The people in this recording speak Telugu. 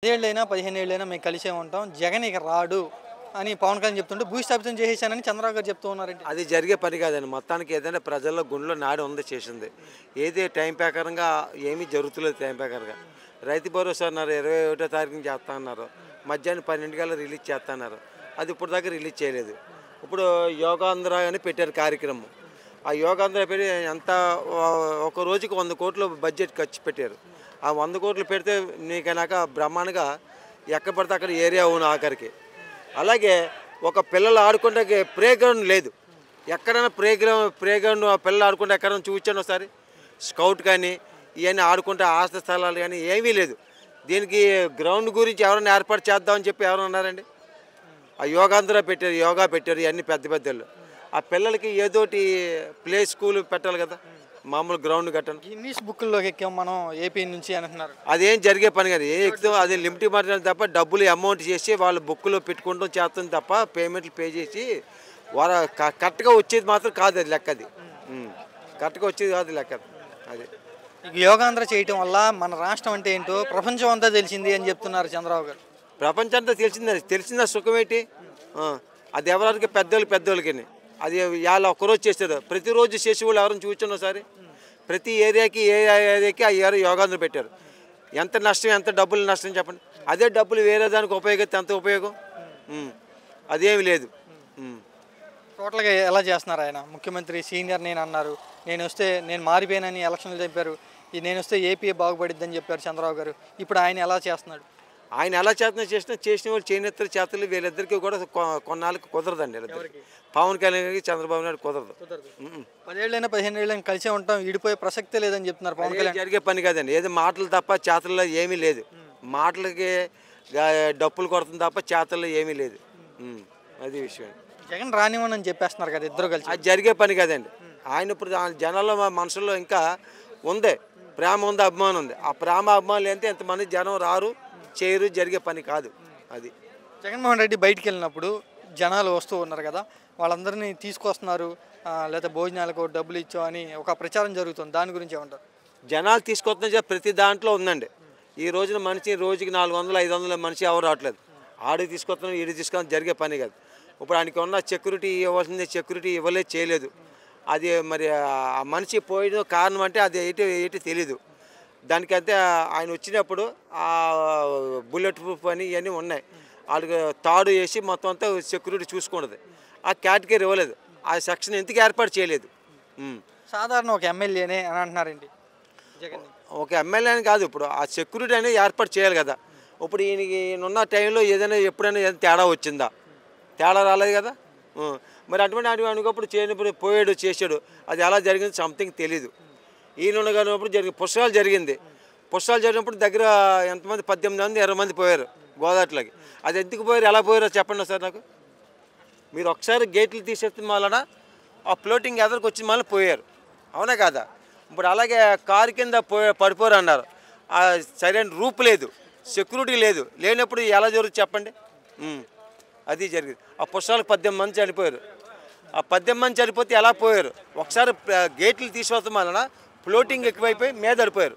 10 ఏళ్ళైనా, 15 ఏళ్ళైనా మేము కలిసే ఉంటాం. జగన్ ఇక రాడు అని పవన్ కళ్యాణ్ చెప్తుంటే భూస్థాపితం చేసేసానని చంద్రబాబు గారు చెప్తూ ఉన్నారండి. అది జరిగే పని కాదండి. మొత్తానికి ఏదైనా ప్రజల్లో గుండెలో నాడి ఉంది చేసింది. ఏది టైం ప్రకారంగా ఏమీ జరుగుతులేదు. టైం ప్రకారంగా రైతు భరోసా అన్నారు 21వ తారీఖున చేస్తా అన్నారు. మధ్యాహ్నం 12 గంటల రిలీజ్ చేస్తా అన్నారు. అది ఇప్పుడు దాకా రిలీజ్ చేయలేదు. ఇప్పుడు యోగాంధ్ర అని పెట్టారు కార్యక్రమం. ఆ యోగాంధ్ర పెట్టి ఎంత ఒక రోజుకి 100 కోట్లు బడ్జెట్ ఖర్చు పెట్టారు. ఆ 100 కోట్లు పెడితే నీకైనాక బ్రహ్మాండంగా ఎక్కడ పడితే అక్కడ ఏరియా అవును ఆఖరికి. అలాగే ఒక పిల్లలు ఆడుకుంటే ప్లే గ్రౌండ్ లేదు. ఎక్కడైనా ప్లే గ్రౌండ్ పిల్లలు ఆడుకుంటే ఎక్కడైనా చూపించాను ఒకసారి. స్కౌట్ కానీ ఇవన్నీ ఆడుకుంటే ఆస్తి స్థలాలు కానీ ఏమీ లేదు. దీనికి గ్రౌండ్ గురించి ఎవరైనా ఏర్పాటు చేద్దామని చెప్పి ఎవరు అన్నారండి? ఆ యోగాంధ్ర పెట్టారు, యోగా పెట్టారు, ఇవన్నీ పెద్ద పెద్దలు. ఆ పిల్లలకి ఏదోటి ప్లే స్కూల్ పెట్టాలి కదా, మామూలు గ్రౌండ్ కట్టను. గిన్నీస్ బుక్లోకి ఎక్కాం మనం ఏపీ నుంచి అని అంటున్నారు. అదేం జరిగే పని కాదు. ఏం ఎక్కువ అది లిమిట్ మాట్లాడి తప్ప డబ్బులు అమౌంట్ చేసి వాళ్ళు బుక్లో పెట్టుకుంటాం చేస్తుంది తప్ప పేమెంట్లు పే చేసి వాళ్ళ కరెక్ట్గా వచ్చేది మాత్రం కాదు. అది లెక్క. అది కరెక్ట్గా వచ్చేది కాదు లెక్క. అది యోగాంధ్ర చేయటం వల్ల మన రాష్ట్రం అంటే ఏంటో ప్రపంచం అంతా తెలిసింది అని చెప్తున్నారు చంద్రబాబు గారు. ప్రపంచం అంతా తెలిసిందా సుఖం ఏంటి? అది ఎవరికి పెద్దోళ్ళకి అది వాళ్ళ ఒక్కరోజు చేస్తారు. ప్రతిరోజు చేసేవాళ్ళు ఎవరైనా చూపించండి ఒకసారి. ప్రతి ఏరియాకి ఆ యోగాంధ్ర పెట్టారు. ఎంత నష్టం, ఎంత డబ్బులు నష్టం చెప్పండి. అదే డబ్బులు వేరే దానికి ఉపయోగిస్తే ఎంత ఉపయోగం? అదేమి లేదు. టోటల్గా ఎలా చేస్తున్నారు ఆయన? ముఖ్యమంత్రి సీనియర్ నేను అన్నారు, నేను వస్తే నేను మారిపోయానని ఎలక్షన్లు చెప్పారు. నేను వస్తే ఏపీ బాగుపడిద్దని చెప్పారు చంద్రబాబు గారు. ఇప్పుడు ఆయన ఎలా చేస్తున్నాడు? ఆయన ఎలా చేసిన వాళ్ళు చేనేత్తరు చేతలు వీళ్ళిద్దరికీ కూడా కొన్నాళ్ళకి కుదరదండి. పవన్ కళ్యాణ్ చంద్రబాబు నాయుడు కుదరదు. 10 ఏళ్ళైనా 15 ఏళ్ళైనా కలిసే ఉంటాం, విడిపోయే ప్రసక్తే లేదని చెప్తున్నారు పవన్ కళ్యాణ్. జరిగే పని కాదండి. ఏదో మాటలు తప్ప చేతల్లో ఏమీ లేదు. మాటలకి డప్పులు కొడుతుంది తప్ప చేతల్లో ఏమీ లేదు. అది విషయం. జగన్ రానివ్వని చెప్పేస్తున్నారు కదా ఇద్దరు కలిసి. అది జరిగే పని కాదండి. ఆయన ఇప్పుడు జనాల మనసులో ఇంకా ఉంది, ప్రేమ ఉంది, అభిమానం ఉంది. ఆ ప్రేమ అభిమానులు ఏంటంటే ఎంతమంది జనం రారు, చేయరు, జరిగే పని కాదు. అది జగన్మోహన్ రెడ్డి బయటికి వెళ్ళినప్పుడు జనాలు వస్తూ ఉన్నారు కదా, వాళ్ళందరినీ తీసుకొస్తున్నారు, లేదా భోజనాలకు డబ్బులు ఇచ్చో అని ఒక ప్రచారం జరుగుతుంది. దాని గురించి ఏమంటారు? జనాలు తీసుకొస్తున్న ప్రతి దాంట్లో ఉందండి. ఈ రోజున మనిషి రోజుకి 400, 500 మనిషి ఎవరు రావట్లేదు. ఆడికి తీసుకొస్తున్నాం, ఈడికి తీసుకొస్తాం, జరిగే పని కాదు. ఇప్పుడు ఆయనకి ఉన్న సెక్యూరిటీ ఇవ్వాల్సింది సెక్యూరిటీ ఇవ్వలేదు, చేయలేదు. అది మరి ఆ మనిషి పోయిన కారణం అంటే అది ఏంటి తెలీదు. దానికంటే ఆయన వచ్చినప్పుడు ఆ బుల్లెట్ ప్రూఫ్ అని ఇవన్నీ ఉన్నాయి. వాళ్ళకి తాడు వేసి మొత్తం అంతా సెక్యూరిటీ చూసుకుంటుంది. ఆ కేటగిరీ ఇవ్వలేదు. ఆ సెక్షన్ ఎందుకు ఏర్పాటు చేయలేదు? సాధారణ ఒక ఎమ్మెల్యేనే అని అంటున్నారండి జగన్. ఒక ఎమ్మెల్యే అని కాదు, ఇప్పుడు ఆ సెక్యూరిటీ అనేది ఏర్పాటు చేయాలి కదా. ఇప్పుడు ఈయన టైంలో ఏదైనా ఎప్పుడైనా ఏదైనా తేడా వచ్చిందా? తేడా రాలేదు కదా. మరి అటువంటి అనుకున్నప్పుడు చేయనప్పుడు పోయాడు, చేశాడు. అది ఎలా జరిగింది సంథింగ్ తెలీదు. ఈయన కానప్పుడు పుష్కరాలు జరిగింది. పుష్కరాలు జరిగినప్పుడు దగ్గర ఎంతమంది 18 మంది 20 మంది పోయారు గోదావరిలోకి. అది ఎందుకు పోయారు, ఎలా పోయారో చెప్పండి సార్ నాకు. మీరు ఒకసారి గేట్లు తీసేస్తున్న వలన ఆ ఫ్లోటింగ్ ఎదరికి వచ్చిన మళ్ళీ పోయారు, అవునా కాదా? ఇప్పుడు అలాగే కారు కింద పడిపోరు అన్నారు. సరైన రూపు లేదు, సెక్యూరిటీ లేదు. లేనప్పుడు ఎలా జరుగుతుంది చెప్పండి. అది జరిగింది. ఆ పుష్కరాలకు 18 మంది చనిపోయారు. ఆ 18 మంది చనిపోతే ఎలా పోయారు? ఒకసారి గేట్లు తీసివస్తాం వలన ఫ్లోటింగ్ ఎక్కువైపోయి మీద పడిపోయారు.